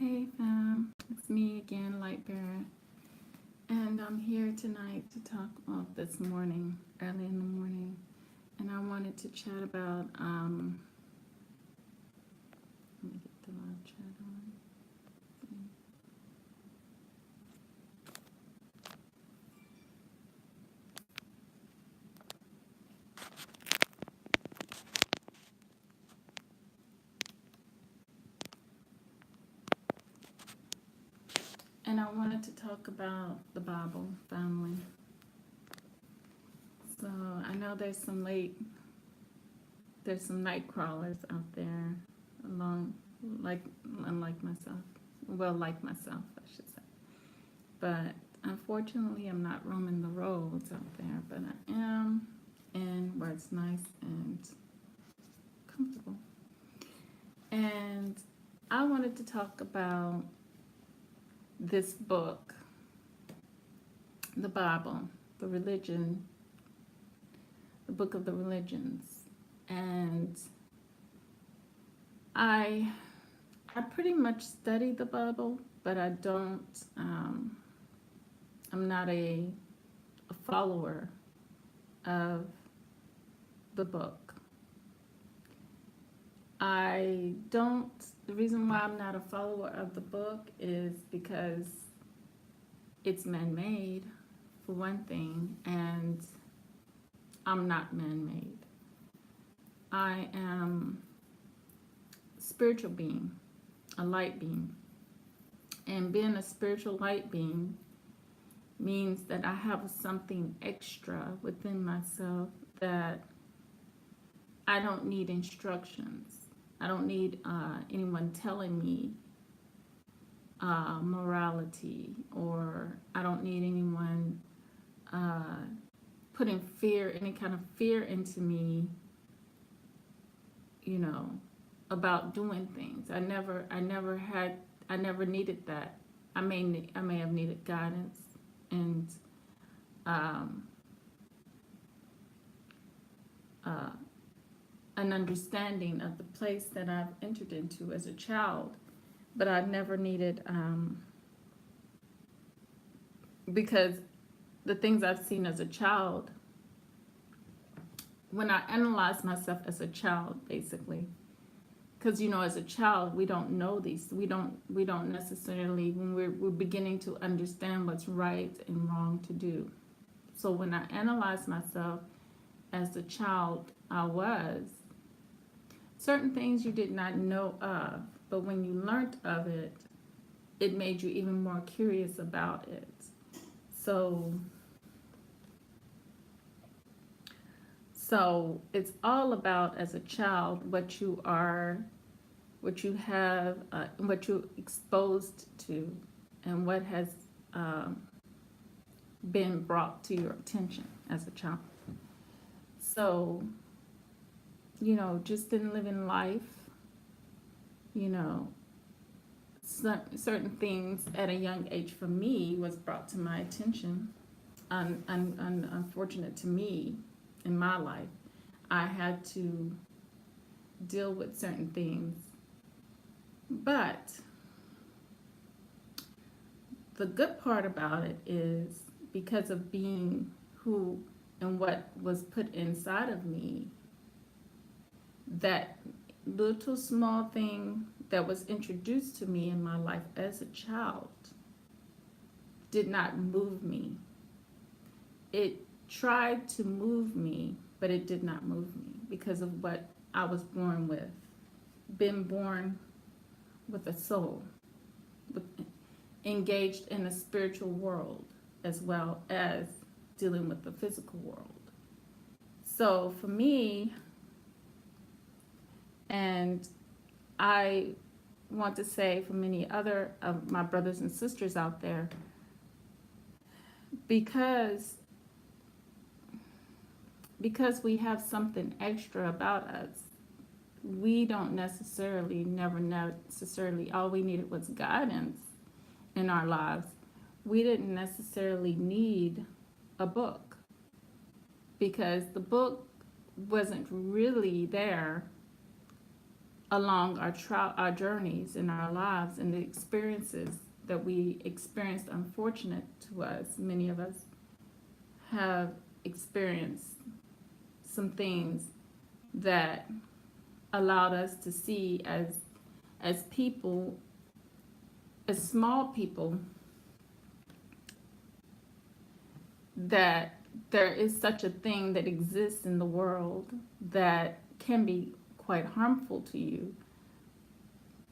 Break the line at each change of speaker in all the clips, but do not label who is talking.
Hey fam, it's me again, Lightbearer, and I'm here tonight to talk this morning, early in the morning, and I wanted to chat about, let me get the live chat on. And I wanted to talk about the Bible family. So I know there's some night crawlers out there, unlike myself. Well, like myself, I should say. But unfortunately, I'm not roaming the roads out there, but I am in where it's nice and comfortable. And I wanted to talk about this book, the Bible, the religion, the book of the religions. And I pretty much study the Bible, but I don't, I'm not a follower of the book. The reason why I'm not a follower of the book is because it's man-made, for one thing, and I'm not man-made. I am a spiritual being, a light being. And being a spiritual light being means that I have something extra within myself that I don't need instructions. I don't need anyone telling me morality, or I don't need anyone putting any kind of fear into me, about doing things. I never needed that. I may have needed guidance and an understanding of the place that I've entered into as a child, but I never needed, because the things I've seen as a child, when I analyze myself as a child, basically, because as a child we don't know these, we don't necessarily, when we're beginning to understand what's right and wrong to do. So when I analyze myself as a child, I was certain things you did not know of, but when you learned of it, it made you even more curious about it. So it's all about, as a child, what you have, what you're exposed to, and what has been brought to your attention as a child. So, just in living life, certain things at a young age for me was brought to my attention. Unfortunate to me, in my life, I had to deal with certain things. But the good part about it is, because of being who and what was put inside of me, that little small thing that was introduced to me in my life as a child did not move me. It tried to move me, but it did not move me because of what I was born with. Been born with a soul, engaged in a spiritual world as well as dealing with the physical world. So for me, and I want to say for many other of my brothers and sisters out there, because we have something extra about us, we don't never necessarily, all we needed was guidance in our lives. We didn't necessarily need a book, because the book wasn't really there along our journeys in our lives and the experiences that we experienced, unfortunate to us, many of us have experienced some things that allowed us to see as people, as small people, that there is such a thing that exists in the world that can be quite harmful to you,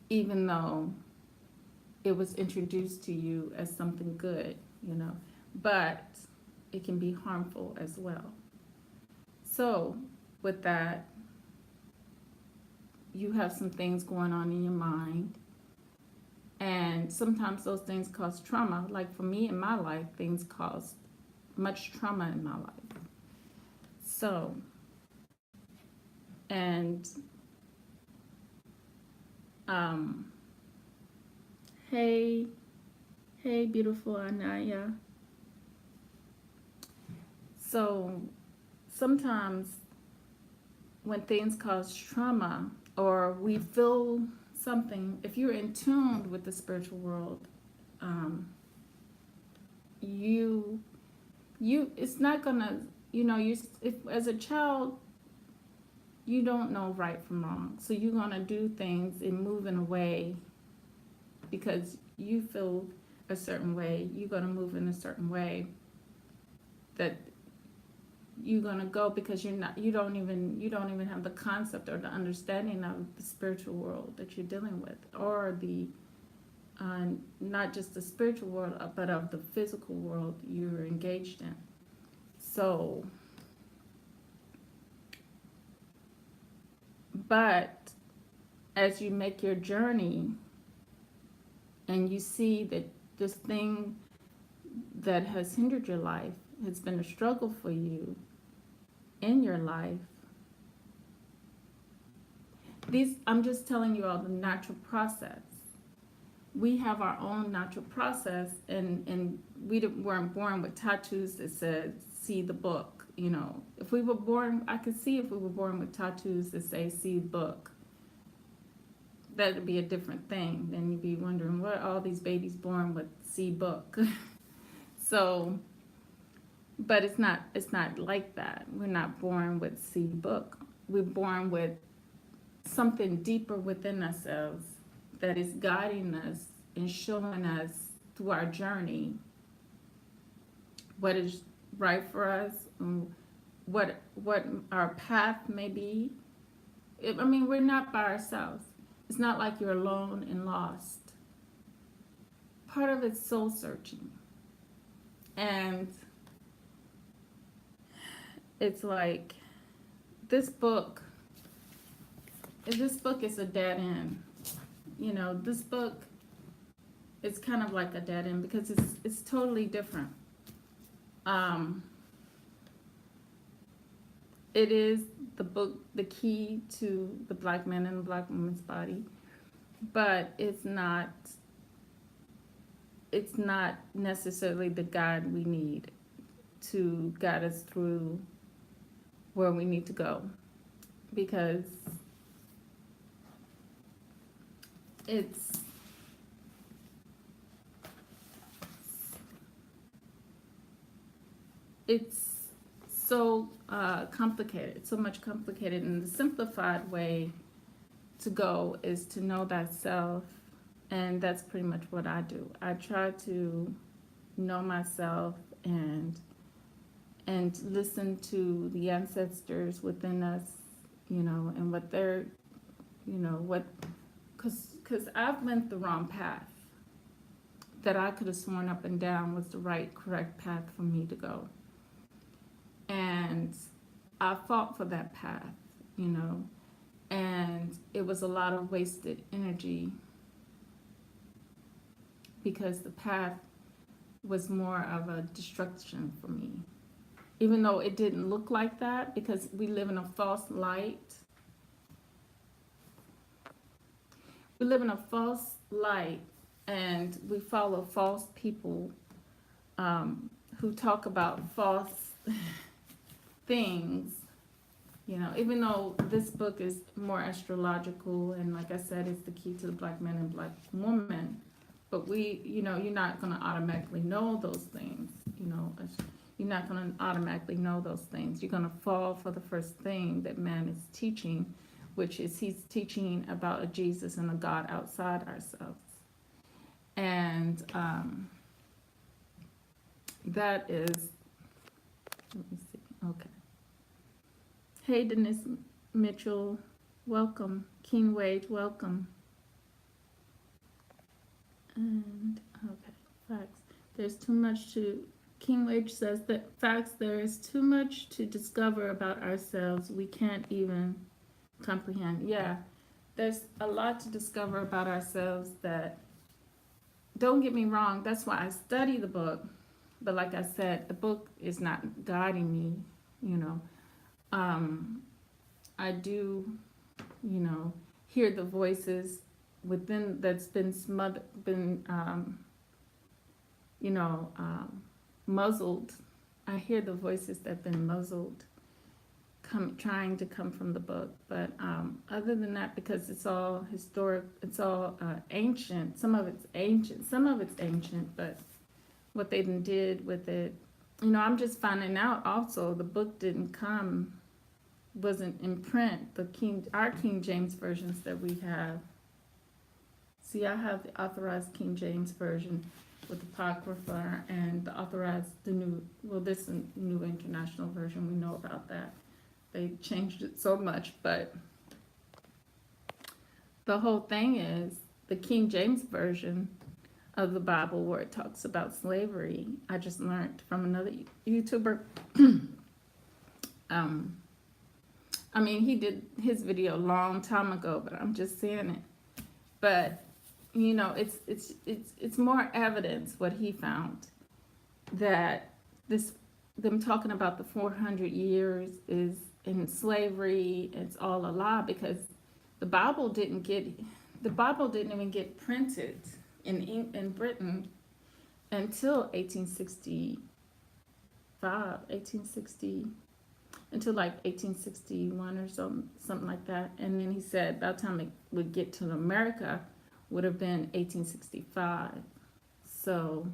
even though it was introduced to you as something good, but it can be harmful as well. So with that, you have some things going on in your mind, and sometimes those things cause trauma. Like for me in my life, things caused much trauma in my life. So, and hey, beautiful Anaya. So sometimes when things cause trauma or we feel something, if you're in tune with the spiritual world, it's not gonna, if as a child, you don't know right from wrong. So you're gonna do things and move in a way because you feel a certain way. You're gonna move in a certain way that you're gonna go because you don't even have the concept or the understanding of the spiritual world that you're dealing with, or the not just the spiritual world, but of the physical world you're engaged in. So, but as you make your journey and you see that this thing that has hindered your life has been a struggle for you in your life, I'm just telling you all the natural process. We have our own natural process, and we weren't born with tattoos that said see the book. If we were born, I could see if we were born with tattoos that say see the book, that'd be a different thing. Then you'd be wondering what are all these babies born with see book. So, but it's not like that. We're not born with see book. We're born with something deeper within ourselves that is guiding us and showing us through our journey what is right for us, and what our path may be. We're not by ourselves. It's not like you're alone and lost. Part of it's soul searching. And it's like this book is a dead end. This book is kind of like a dead end because it's totally different. It is the book, the key to the black man and the black woman's body, but it's not necessarily the guide we need to guide us through where we need to go, because it's so complicated, so much complicated, and the simplified way to go is to know thyself, and that's pretty much what I do. I try to know myself and listen to the ancestors within us, and what they're, because I've went the wrong path that I could have sworn up and down was the right, correct path for me to go. And I fought for that path, and it was a lot of wasted energy because the path was more of a destruction for me. Even though it didn't look like that, because we live in a false light. We live in a false light, and we follow false people who talk about false things You know, even though this book is more astrological and, like I said, it's the key to the black man and black woman, but you're not going to automatically know those things. You know, you're not going to automatically know those things. You're going to fall for the first thing that man is teaching, which is he's teaching about a Jesus and a God outside ourselves. And that is, let me see, okay. Hey, Denise Mitchell, welcome. Keen Wage, welcome. And, okay, facts. There's too much to, King Wage says that facts, there is too much to discover about ourselves. We can't even comprehend. Yeah, there's a lot to discover about ourselves that, don't get me wrong, that's why I study the book. But like I said, the book is not guiding me, you know. I do, you know, hear the voices within that's been smothered, muzzled. I hear the voices that have been muzzled, trying to come from the book. But other than that, because it's all historic, it's all ancient. Some of it's ancient, but what they did with it, you know, I'm just finding out. Also, the book wasn't in print. Our King James versions that we have. See, I have the authorized King James version with Apocrypha and this new international version. We know about that. They changed it so much, but the whole thing is the King James version of the Bible where it talks about slavery. I just learned from another YouTuber. I mean, he did his video a long time ago, but I'm just saying it. But you know, it's more evidence what he found that them talking about the 400 years is in slavery. It's all a lie because the Bible didn't even get printed in Britain until 1860, until like 1861 or something like that. And then he said by the time it would get to America would have been 1865. So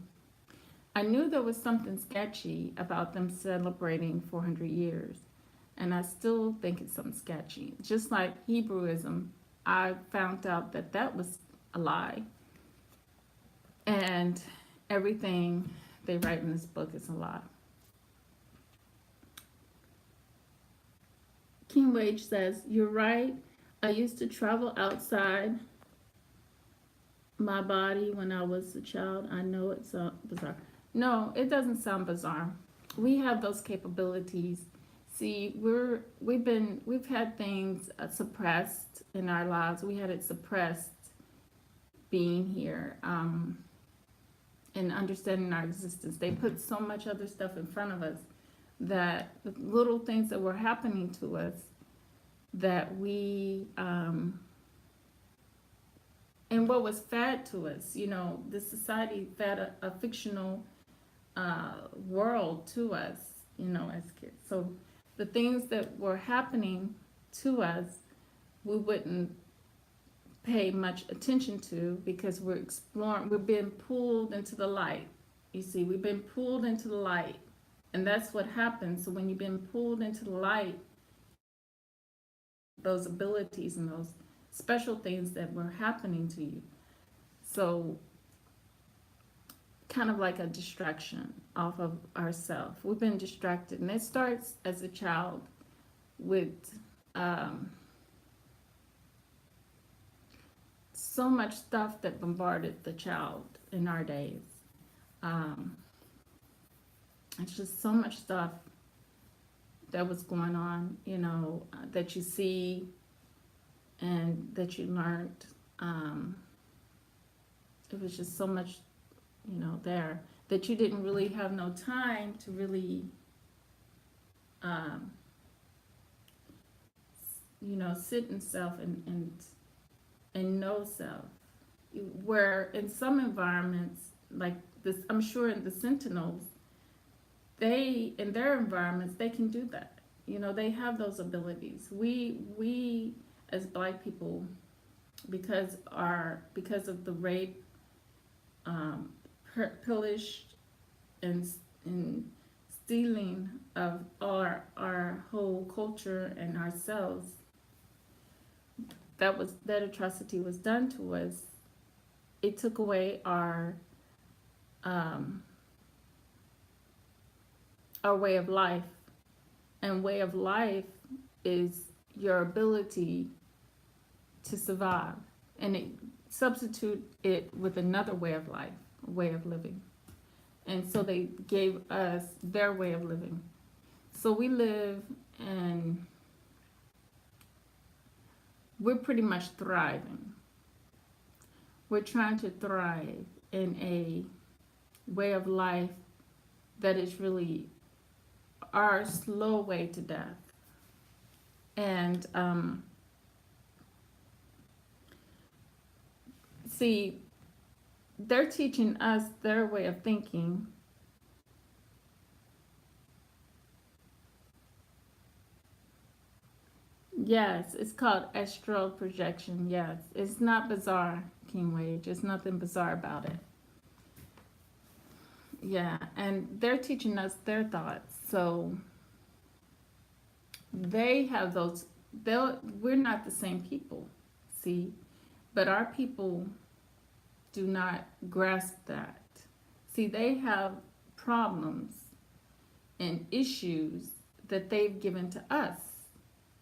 I knew there was something sketchy about them celebrating 400 years. And I still think it's something sketchy. Just like Hebrewism, I found out that was a lie. And everything they write in this book is a lie. King Wage says, you're right. I used to travel outside my body when I was a child. I know it's bizarre. No, it doesn't sound bizarre. We have those capabilities. See, we've had things suppressed in our lives. We had it suppressed being here and understanding our existence. They put so much other stuff in front of us that the little things that were happening to us that we and what was fed to us, you know, the society fed a fictional world to us, you know, as kids. So the things that were happening to us, we wouldn't pay much attention to because we're being pulled into the light. You see, we've been pulled into the light. And that's what happens. So when you've been pulled into the light, those abilities and those special things that were happening to you. So kind of like a distraction off of ourselves. We've been distracted. And it starts as a child with so much stuff that bombarded the child in our days. It's just so much stuff that was going on, you know, that you see and that you learned. It was just so much, you know, there that you didn't really have no time to really, you know, sit in self and know self. Where in some environments, like this, I'm sure in the Sentinels, in their environments, they can do that. they have those abilities. We as Black people, because of the rape, um, pillage, and stealing of our whole culture and ourselves, that atrocity was done to us. It took away um, our way of life, and way of life is your ability to survive, and it substitute it with another way of life, a way of living. And so they gave us their way of living. So we live, and we're pretty much thriving. We're trying to thrive in a way of life that is really our slow way to death. And see, they're teaching us their way of thinking. Yes, it's called astral projection. Yes, it's not bizarre, King Wage. There's nothing bizarre about it. Yeah, and they're teaching us their thoughts. So they have those. We're not the same people, see, but our people do not grasp that. See, they have problems and issues that they've given to us,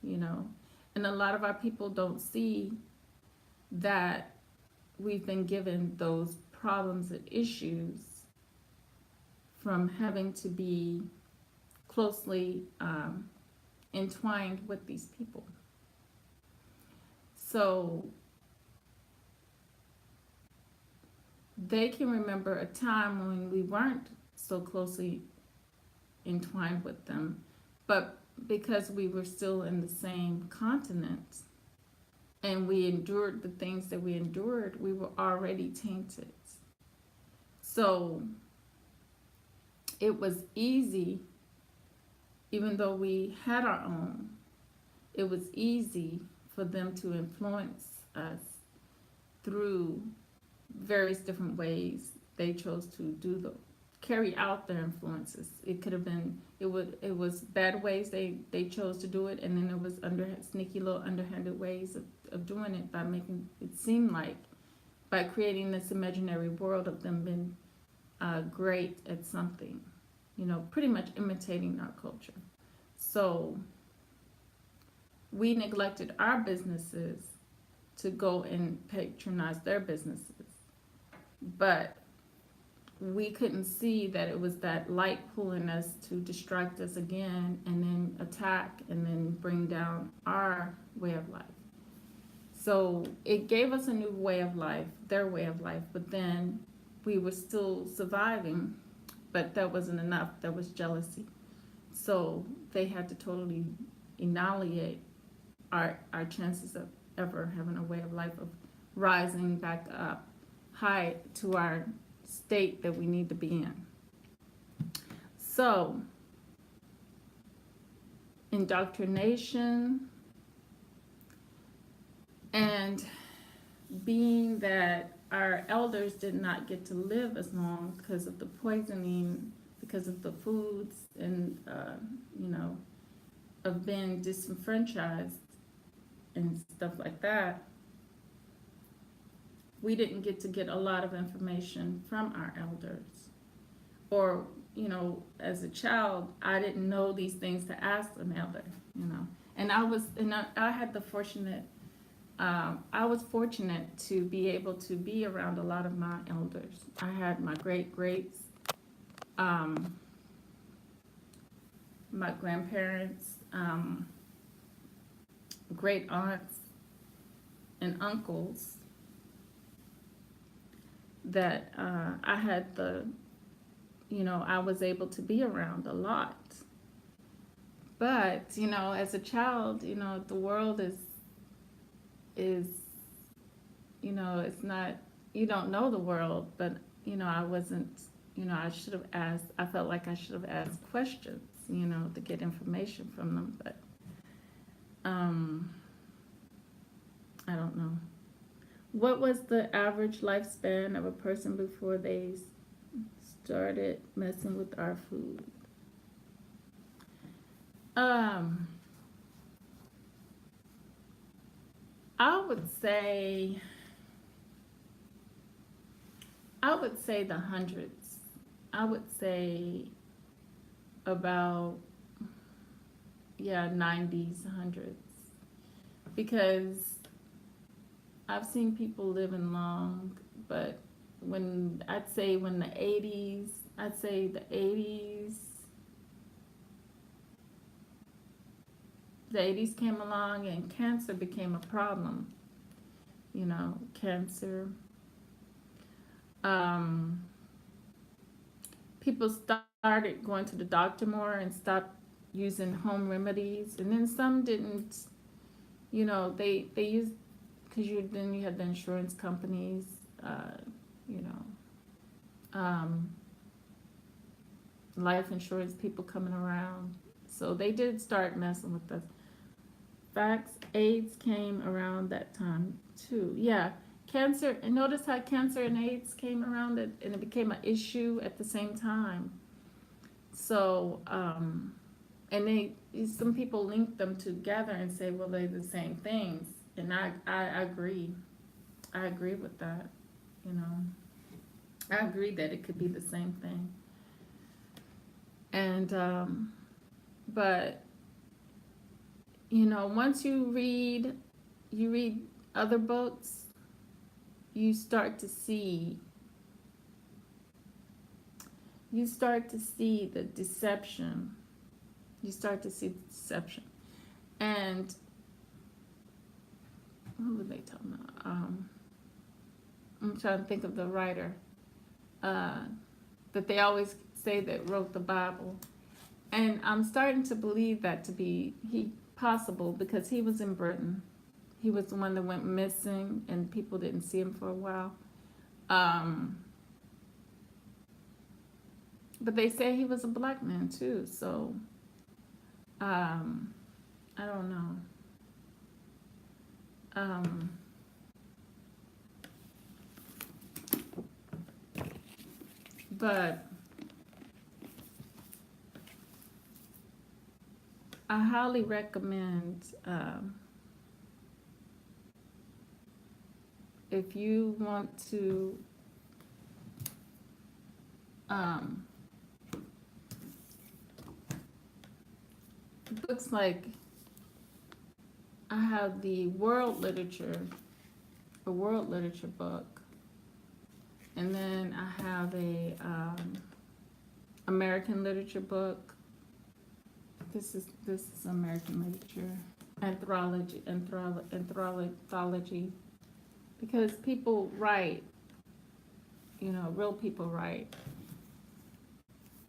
you know, and a lot of our people don't see that we've been given those problems and issues from having to be closely entwined with these people. So they can remember a time when we weren't so closely entwined with them, but because we were still in the same continent and we endured the things that we endured, we were already tainted. So it was easy, even though we had our own, it was easy for them to influence us through various different ways they chose to carry out their influences. It could have been, it was bad ways they chose to do it, and then it was sneaky little underhanded ways of doing it by making it seem like, by creating this imaginary world of them being great at something, pretty much imitating our culture. So we neglected our businesses to go and patronize their businesses. But we couldn't see that it was that light pulling us to distract us again and then attack and then bring down our way of life. So it gave us a new way of life, their way of life, but then we were still surviving, but that wasn't enough. There was jealousy. So they had to totally annihilate our chances of ever having a way of life, of rising back up high to our state that we need to be in. So indoctrination, and being that our elders did not get to live as long because of the poisoning, because of the foods, and of being disenfranchised and stuff like that, we didn't get a lot of information from our elders. Or, as a child, I didn't know these things to ask an elder, And I had the fortunate, I was fortunate to be able to be around a lot of my elders. I had my great-greats, my grandparents, great aunts, and uncles that I had I was able to be around a lot. But, as a child, the world is, it's not, you don't know the world, but, I wasn't, I should have asked, I felt like I should have asked questions. to get information from them, but um, I don't know. What was the average lifespan of a person before they started messing with our food? Um, I would say the hundreds. I would say about, yeah, 90s, hundreds, because I've seen people living long, but when the 80s, I'd say the 80s came along and cancer became a problem. Cancer. Um, People started going to the doctor more and stopped using home remedies, and then some didn't. They used, because you had the insurance companies, uh, you know, um, life insurance people coming around, so they did start messing with us. Facts, AIDS came around that time too. Yeah, cancer. And notice how cancer and AIDS came around, and it became an issue at the same time. So, and some people link them together and say, well, they're the same things. And I agree. I agree with that. You know, I agree that it could be the same thing. And, but, once you read other books, you start to see, the deception. You start to see the deception. And who were they talking about? I'm trying to think of the writer uh, that they always say that wrote the Bible, and I'm starting to believe that to be possible, because he was in Britain. He was the one that went missing, and people didn't see him for a while. Um, but they say he was a black man too, so um, I don't know. Um, but I highly recommend, if you want to, um, books like, I have the a world literature book, and then I have a American literature book. This is American literature anthology, because people write, real people write,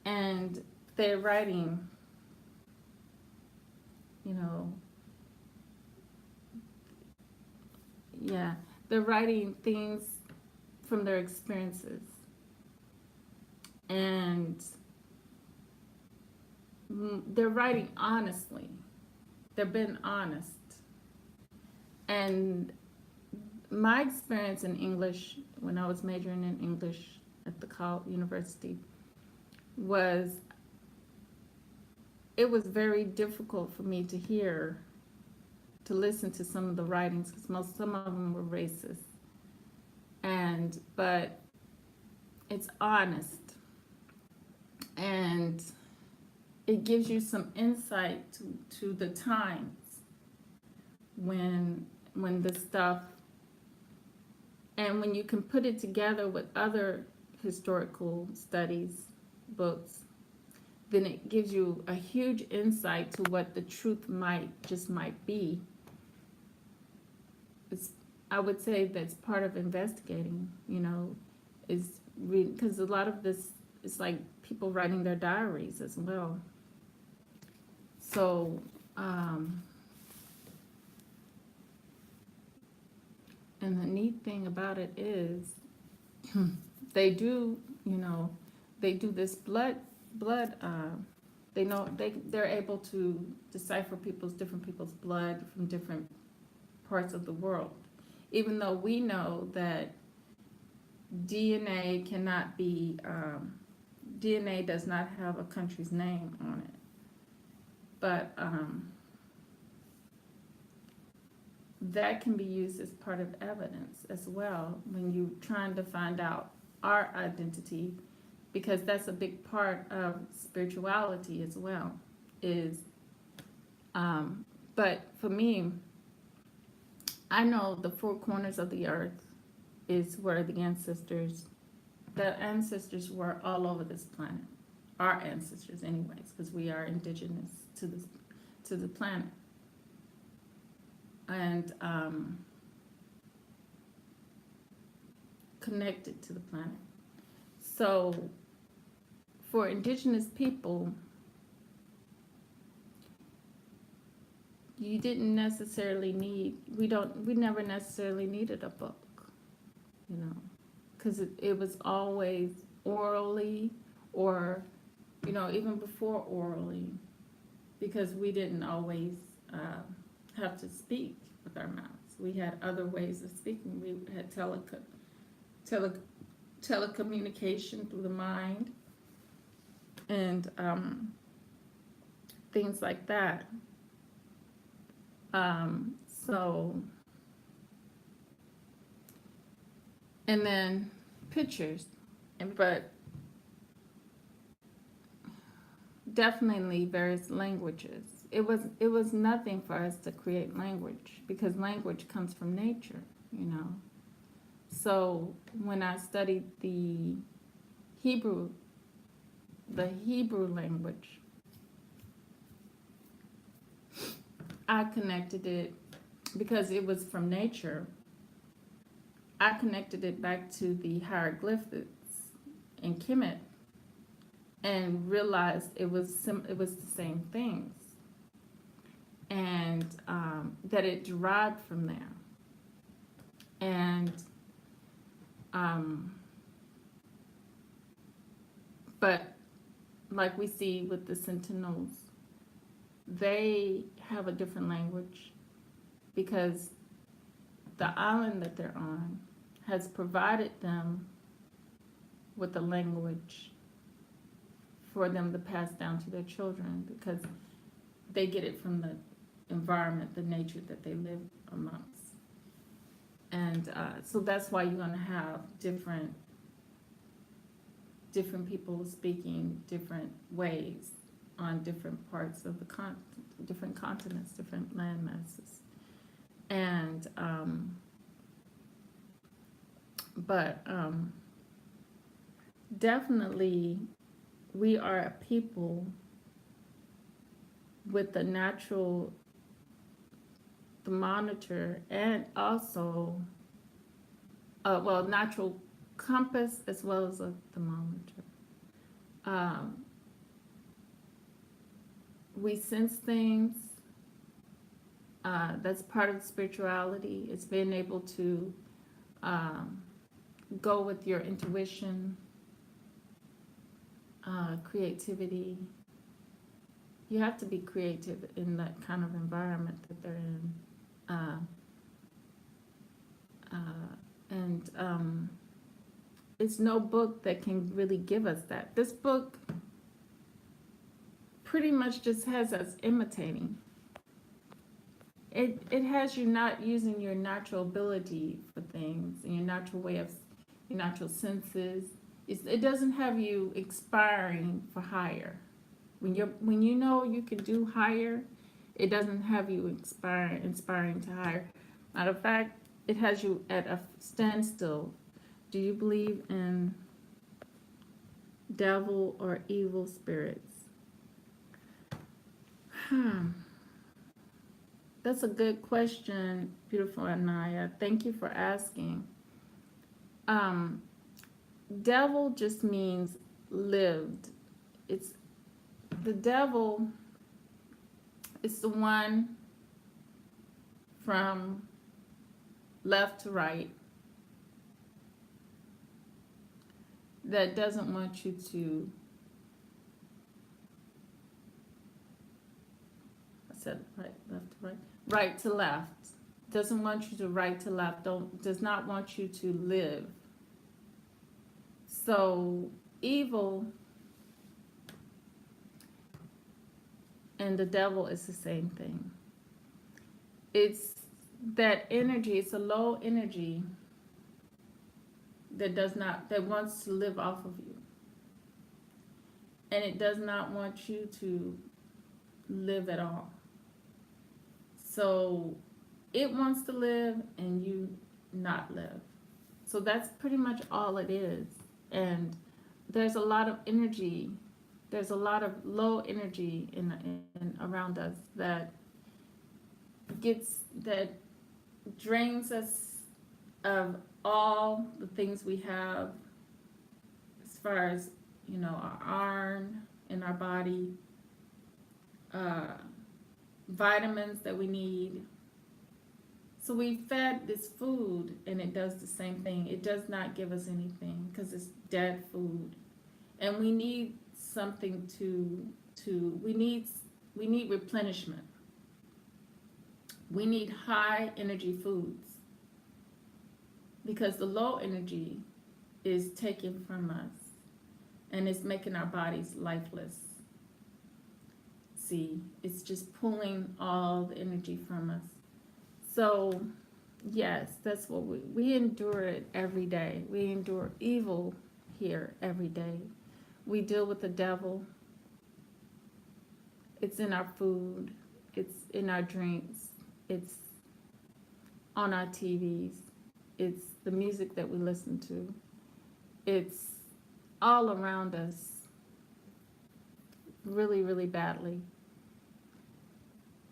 and they're writing, you know, yeah, they're writing things from their experiences, and they're writing honestly. They're being honest. And my experience in English, when I was majoring in English at the university, was it was very difficult for me to listen to some of the writings, because some of them were racist. But it's honest, and it gives you some insight to the times when this stuff, and when you can put it together with other historical studies books, then it gives you a huge insight to what the truth might be. I would say that's part of investigating, is because a lot of this is like people writing their diaries as well. So, and the neat thing about it is they do, they do this blood They know they're able to decipher different people's blood from different parts of the world. Even though we know that DNA cannot be DNA does not have a country's name on it, but that can be used as part of evidence as well when you're trying to find out our identity, because that's a big part of spirituality as well. Is but for me, I know the four corners of the earth is where the ancestors were all over this planet. Our ancestors, anyways, because we are indigenous to the planet, and connected to the planet. So, for indigenous people, you didn't necessarily need. We never necessarily needed a book, you know, because it was always orally, or even before orally, because we didn't always have to speak with our mouths. We had other ways of speaking. We had telecommunication through the mind, and things like that. So, and then pictures, but definitely various languages. It was nothing for us to create language, because language comes from nature, So when I studied the Hebrew language, I connected it, because it was from nature. I connected it back to the hieroglyphics in Kemet, and realized it was the same things, and that it derived from there. And but like we see with the Sentinels, they have a different language, because the island that they're on has provided them with a language for them to pass down to their children, because they get it from the environment, the nature that they live amongst. And so that's why you're going to have different people speaking different ways on different parts of the different continents, different land masses. And but definitely we are a people with the natural thermometer, and also natural compass, as well as a thermometer. We sense things. That's part of spirituality. It's being able to go with your intuition, creativity. You have to be creative in that kind of environment that they're in. And it's no book that can really give us that. This book pretty much just has us imitating. It has you not using your natural ability for things, and your natural senses. It doesn't have you aspiring for higher. When you know you can do higher, it doesn't have you inspiring to higher. Matter of fact, it has you at a standstill. Do you believe in devil or evil spirits? That's a good question, beautiful Anaya. Thank you for asking. Devil just means lived. It's the devil. It's the one from left to right that doesn't want you to said right, left to right, right to left. Doesn't want you to right to left. Does not want you to live. So evil and the devil is the same thing. It's that energy. It's a low energy that wants to live off of you, and it does not want you to live at all. So it wants to live and you not live. So that's pretty much all it is. And there's a lot of energy. There's a lot of low energy in around us that drains us of all the things we have as far as our iron in our body, uh, vitamins that we need. So we fed this food and it does the same thing. It does not give us anything because it's dead food. And we need something we need replenishment. We need high energy foods because the low energy is taken from us and it's making our bodies lifeless. See, it's just pulling all the energy from us. So, yes, that's what we endure it every day. We endure evil here every day. We deal with the devil. It's in our food. It's in our drinks. It's on our TVs. It's the music that we listen to. It's all around us really, really badly.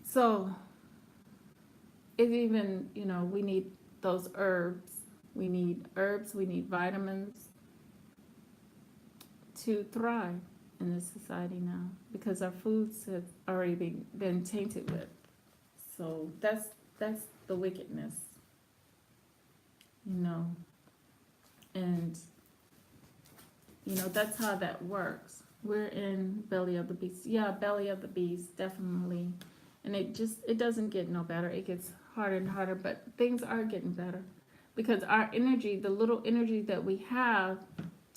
So, it even, we need those herbs. We need herbs, we need vitamins to thrive in this society now because our foods have already been tainted with. So that's the wickedness, and that's how that works. We're in belly of the beast. Yeah, belly of the beast, definitely. And it doesn't get no better. It gets harder and harder, but things are getting better because our energy, the little energy that we have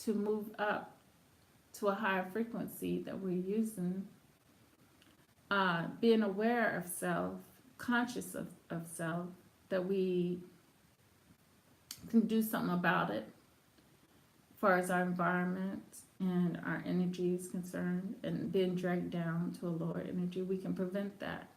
to move up to a higher frequency that we're using, being aware of self, conscious of self, that we can do something about it as far as our environment and our energy is concerned, and being dragged down to a lower energy, we can prevent that.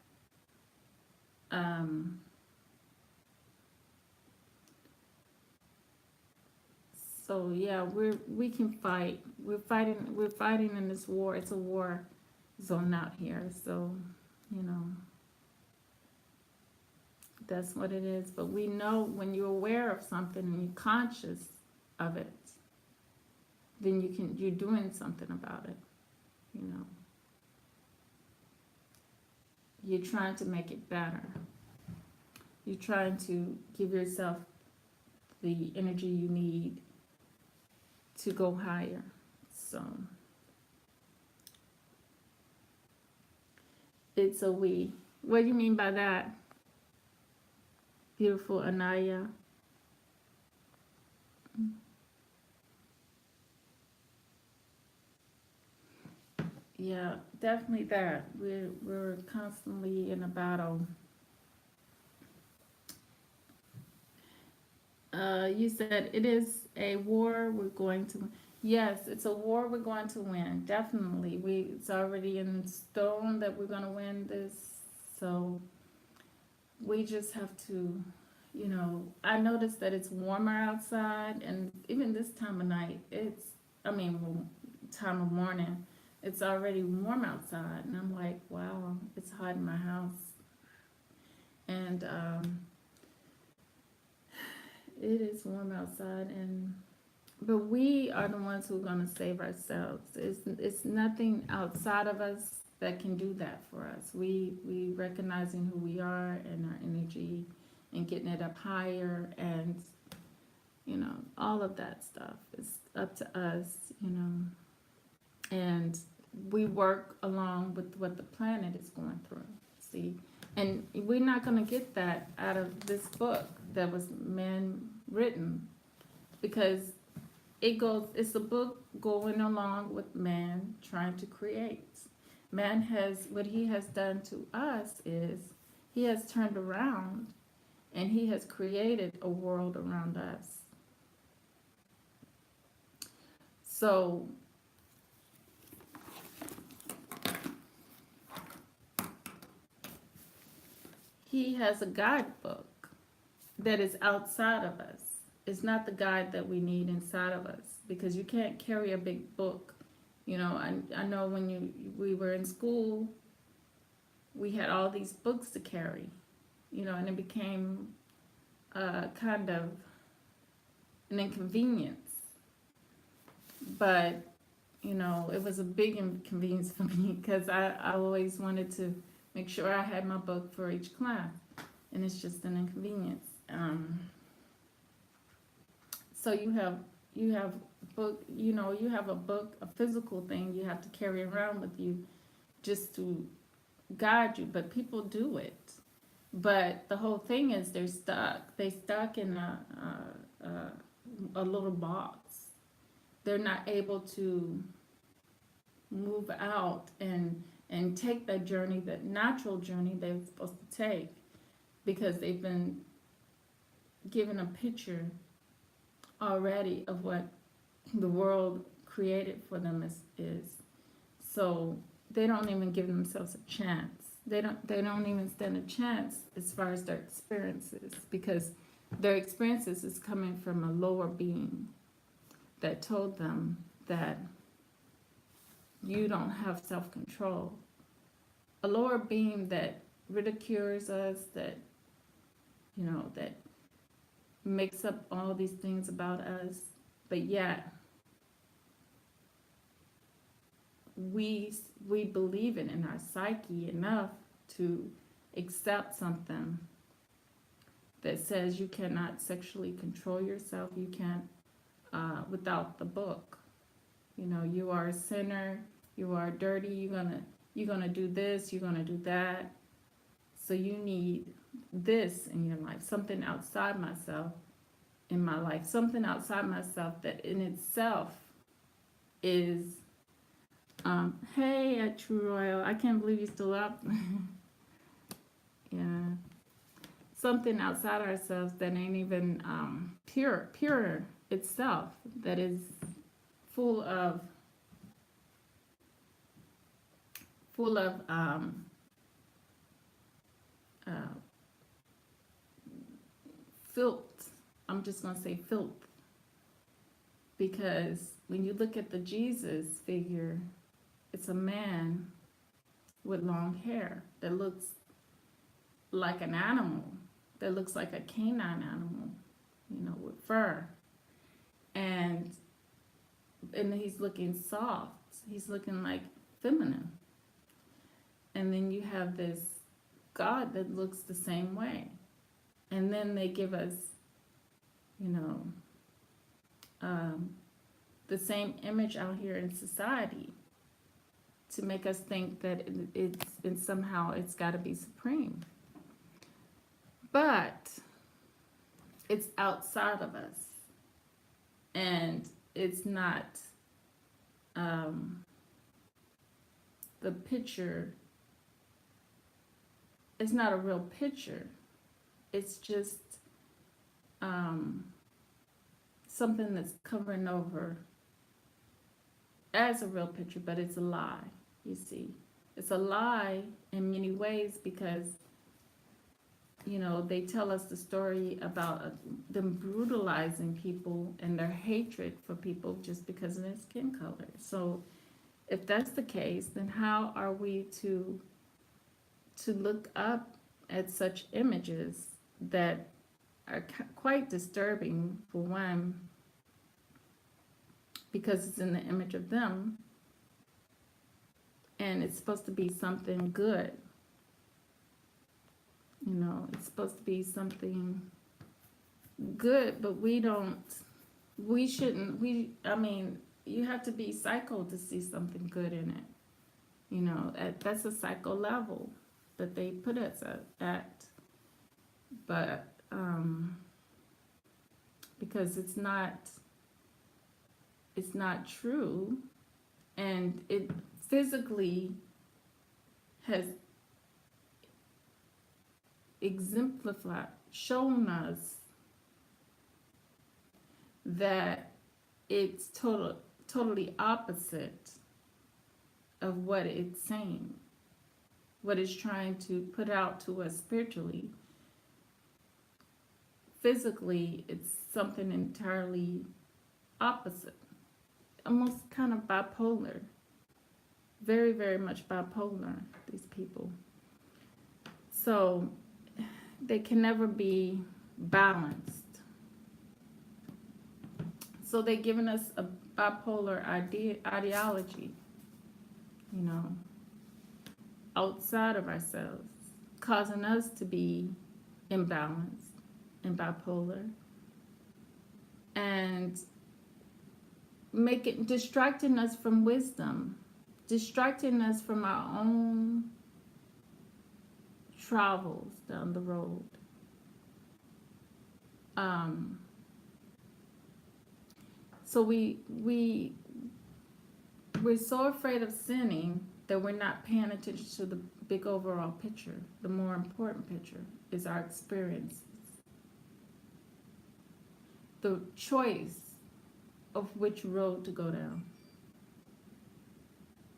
So yeah, we can fight. We're fighting in this war. It's a war zone out here. So, that's what it is. But we know when you're aware of something and you're conscious of it, then you're doing something about it. You're trying to make it better. You're trying to give yourself the energy you need to go higher. So it's a we. What do you mean by that? Beautiful Anaya. Yeah, definitely that. We're constantly in a battle. You said it is a war we're going to win. Yes, it's a war we're going to win. Definitely. It's already in stone that we're going to win this. So we just have to, I noticed that it's warmer outside, and even this time of night, time of morning, it's already warm outside. And I'm like, wow, it's hot in my house. And it is warm outside, but we are the ones who are going to save ourselves. It's nothing outside of us that can do that for us. We recognizing who we are and our energy and getting it up higher, and all of that stuff is up to us, and we work along with what the planet is going through. See, and we're not going to get that out of this book that was man written, because it's a book going along with man trying to create. Man has, what he has done to us is he has turned around and he has created a world around us. So he has a guidebook that is outside of us. It's not the guide that we need inside of us, because you can't carry a big book. You know, I know when we were in school, we had all these books to carry, you know, and it became kind of an inconvenience. But, you know, it was a big inconvenience for me, because I always wanted to make sure I had my book for each class, and it's just an inconvenience. So you have book, you know, you have a book, a physical thing you have to carry around with you just to guide you, but people do it. But the whole thing is they're stuck in a little box. They're not able to move out and take that journey, that natural journey they're supposed to take, because they've been given a picture already of what the world created for them is. So they don't even give themselves a chance. They don't even stand a chance as far as their experiences, because their experiences is coming from a lower being that told them that you don't have self-control. A lower being that ridicules us, that, you know, that makes up all these things about us, but yet we believe it in our psyche enough to accept something that says you cannot sexually control yourself. You can't, without the book. You know, you are a sinner, you are dirty, you're gonna do this, you're gonna do that. So you need this in your life, something outside myself in my life, something outside myself that in itself is, hey, True Royal, I can't believe you're still up. Yeah. Something outside ourselves that ain't even pure itself, that is full of filth. I'm just gonna say filth, because when you look at the Jesus figure, it's a man with long hair that looks like an animal, that looks like a canine animal, you know, with fur. And he's looking soft. He's looking like feminine. And then you have this God that looks the same way. And then they give us, you know, the same image out here in society to make us think that it's somehow it's got to be supreme. But it's outside of us, and it's not the picture. It's not a real picture. It's just something that's covering over as a real picture, but it's a lie, you see. It's a lie in many ways, because, you know, they tell us the story about them brutalizing people and their hatred for people just because of their skin color. So if that's the case, then how are we to look up at such images that are quite disturbing, for one, because it's in the image of them, and it's supposed to be something good. You know, it's supposed to be something good, but I mean, you have to be psycho to see something good in it. You know, that's a psycho level. that they put us at, but because it's not true, and it physically has exemplified, shown us that it's totally opposite of what it's saying, what it's trying to put out to us spiritually. Physically, it's something entirely opposite, almost kind of bipolar, very, very much bipolar, these people. So they can never be balanced. So they've given us a bipolar ideology, you know, outside of ourselves, causing us to be imbalanced and bipolar, and distracting us from wisdom, distracting us from our own travels down the road. So we're so afraid of sinning that we're not paying attention to the big overall picture. The more important picture is our experience, the choice of which road to go down,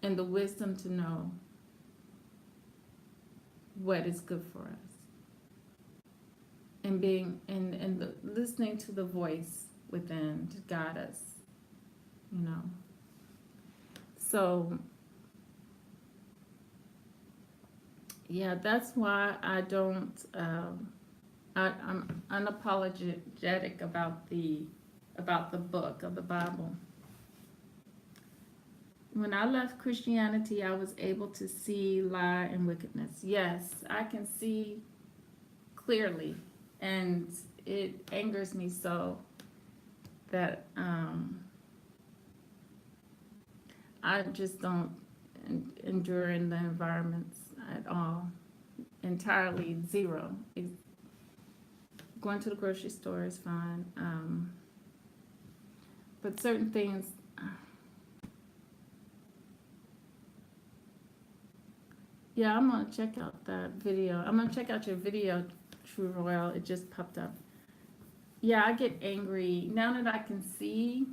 and the wisdom to know what is good for us, and listening to the voice within to guide us, you know. So yeah, that's why I'm unapologetic about the book of the Bible. When I left Christianity, I was able to see lie and wickedness. Yes, I can see clearly, and it angers me so that I just don't endure in the environments at all. Entirely zero. Going to the grocery store is fine, but certain things. Yeah, I'm gonna check out that video. I'm gonna check out your video, True Royal. It just popped up. Yeah, I get angry now that I can see.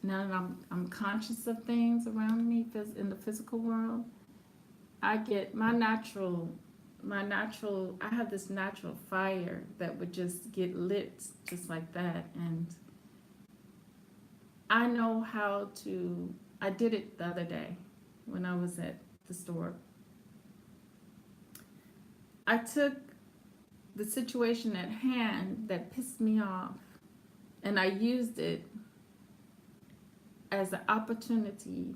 Now that I'm conscious of things around me in the physical world. I get my natural. I have this natural fire that would just get lit just like that, and I know how to. I did it the other day when I was at the store. I took the situation at hand that pissed me off, and I used it as an opportunity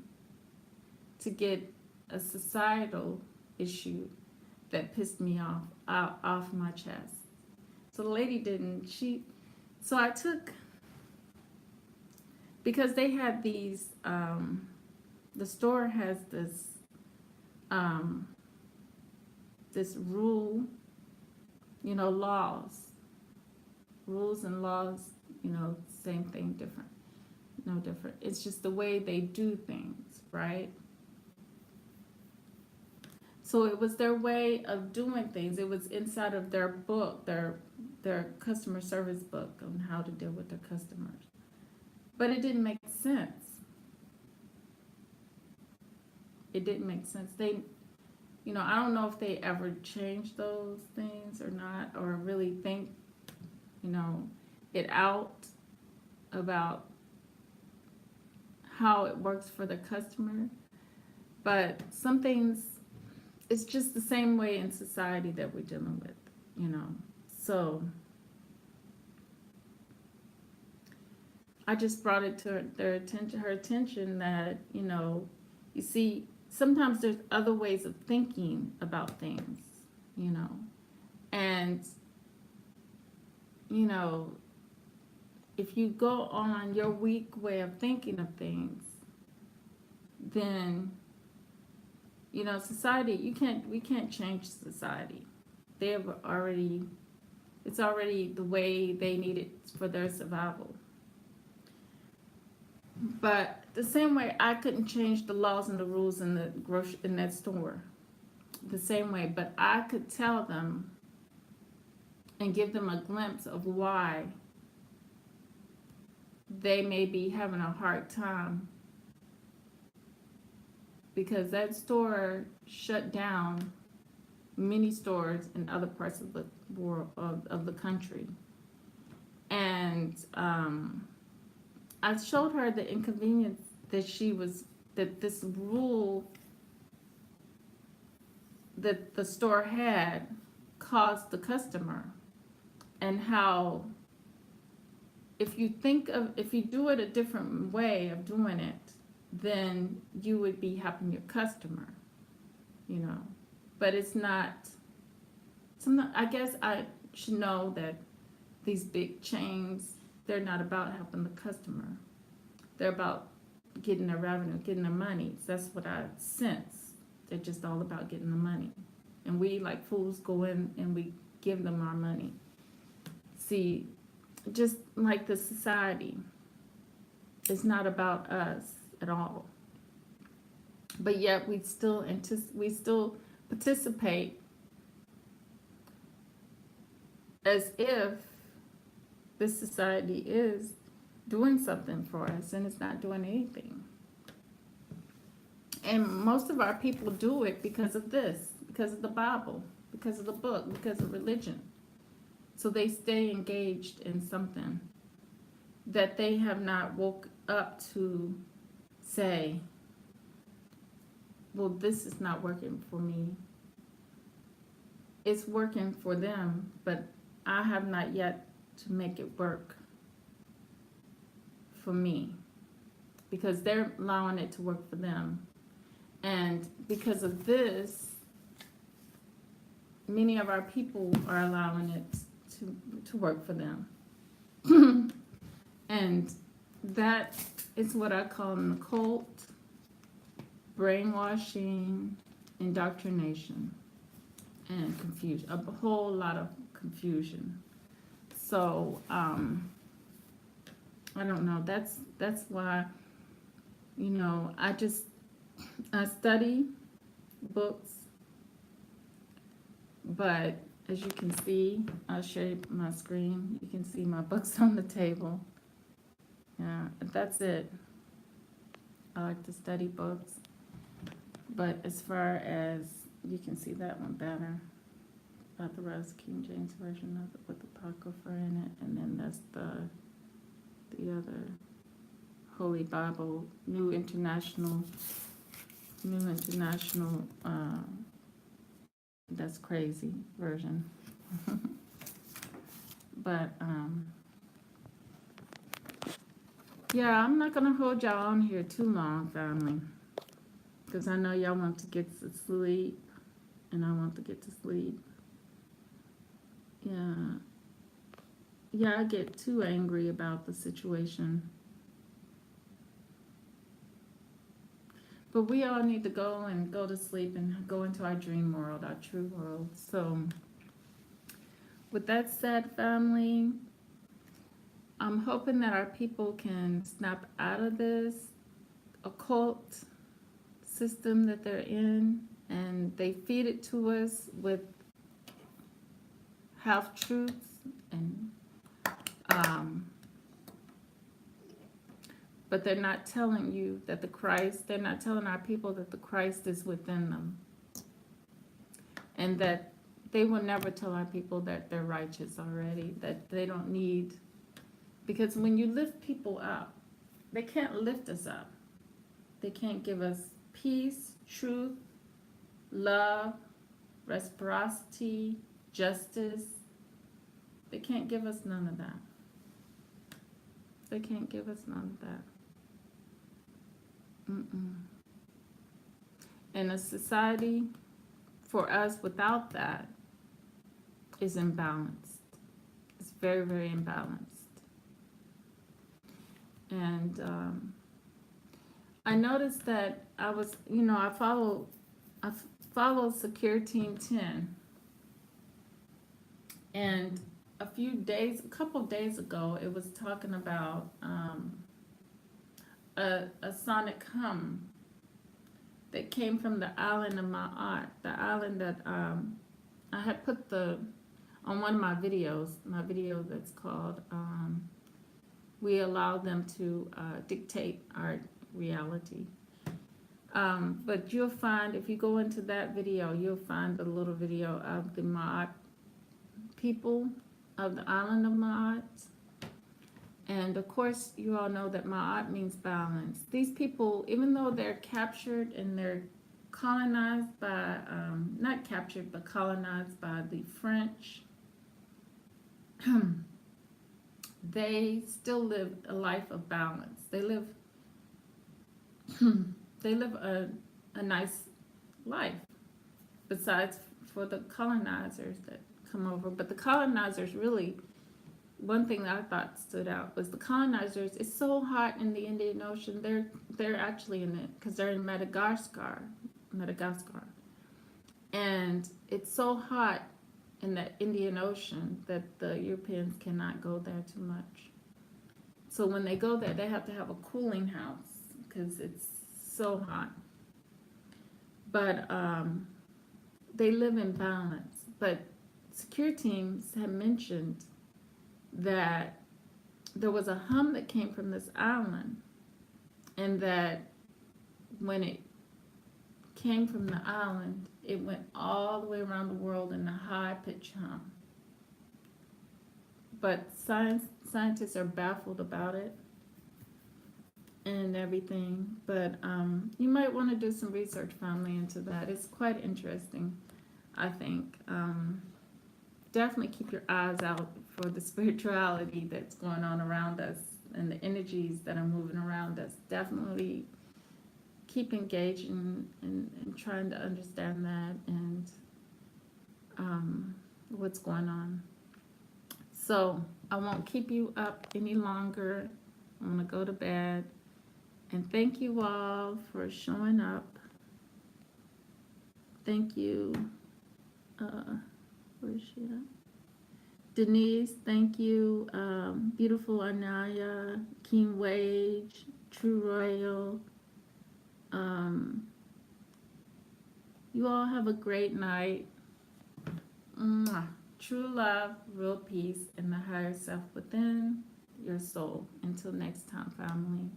to get a societal issue that pissed me off my chest. So the lady didn't. So I took, because they had these. The store has this. This rule, rules and laws, same thing, different, no different. It's just the way they do things, right? So it was their way of doing things. It was inside of their book, their customer service book on how to deal with their customers. But it didn't make sense. It didn't make sense. I don't know if they ever changed those things or not, or really think, it out about how it works for the customer. But some things, it's just the same way in society that we're dealing with, So I just brought it to her attention that, you see, sometimes there's other ways of thinking about things, and, if you go on your weak way of thinking of things, then You know, society, we can't change society. They have already, it's already the way they need it for their survival. But the same way I couldn't change the laws and the rules in the grocery in that store, the same way, but I could tell them and give them a glimpse of why they may be having a hard time because that store shut down many stores in other parts of the world of the country. And I showed her the inconvenience that that this rule that the store had caused the customer, and how if you do it a different way of doing it, then you would be helping your customer, you know. But it's not. I guess I should know that these big chains, they're not about helping the customer. They're about getting their revenue, getting their money. So that's what I sense. They're just all about getting the money. And we, like fools, go in and we give them our money. See, just like the society, it's not about us at all. But yet we still participate as if this society is doing something for us, and it's not doing anything. And most of our people do it because of this, because of the Bible, because of the book, because of religion. So they stay engaged in something that they have not woke up to say, well, this is not working for me. It's working for them, but I have not yet to make it work for me, because they're allowing it to work for them. And because of this, many of our people are allowing it to work for them. And that is what I call an occult, brainwashing, indoctrination, and confusion. A whole lot of confusion. So I don't know. That's why, you know, I study books, but as you can see, I'll share my screen. You can see my books on the table. Yeah, that's it. I like to study books, but as far as you can see that one better, about the Rose King James Version of it with the Apocrypha in it, and then that's the other Holy Bible, New International. That's crazy version. But yeah, I'm not gonna hold y'all on here too long, family, because I know y'all want to get to sleep, and I want to get to sleep. Yeah, I get too angry about the situation. But we all need to go to sleep and go into our dream world, our true world. So with that said, family, I'm hoping that our people can snap out of this occult system that they're in, and they feed it to us with half truths, and but they're not telling you that they're not telling our people that the Christ is within them, and that they will never tell our people that they're righteous already, that they don't need, because when you lift people up, they can't lift us up. They can't give us peace, truth, love, reciprocity, justice. They can't give us none of that. They can't give us none of that. And a society, for us, without that, is imbalanced. It's very, very imbalanced. And I noticed that I follow I follow Secure Team 10, and a couple of days ago, it was talking about a sonic hum that came from the island of Ma'at, the island that I had put on one of my video that's called We Allow Them to Dictate Our Reality. But you'll find, if you go into that video, you'll find the little video of the Ma'at people of the island of Ma'at. And of course, you all know that Ma'at means balance. These people, even though they're captured and they're colonized by, not captured, but colonized by the French, they still live a life of balance. They live a nice life, besides for the colonizers that come over. But the colonizers really, one thing that I thought stood out was the colonizers. It's so hot in the Indian Ocean. They're actually in it because they're in Madagascar, and it's so hot in the Indian Ocean that the Europeans cannot go there too much. So when they go there, they have to have a cooling house because it's so hot. But they live in balance. But security teams have mentioned that there was a hum that came from this island, and that when it came from the island, it went all the way around the world in a high-pitched hum. But scientists are baffled about it and everything. But you might want to do some research, family, into that. It's quite interesting, I think. Definitely keep your eyes out for the spirituality that's going on around us and the energies that are moving around us. Definitely keep engaging and trying to understand that and what's going on. So I won't keep you up any longer. I'm going to go to bed. And thank you all for showing up. Thank you. Where is she at? Denise, thank you. Beautiful Anaya, King Wage, True Royal. You all have a great night. Mwah. True love, real peace, and the higher self within your soul. Until next time, family.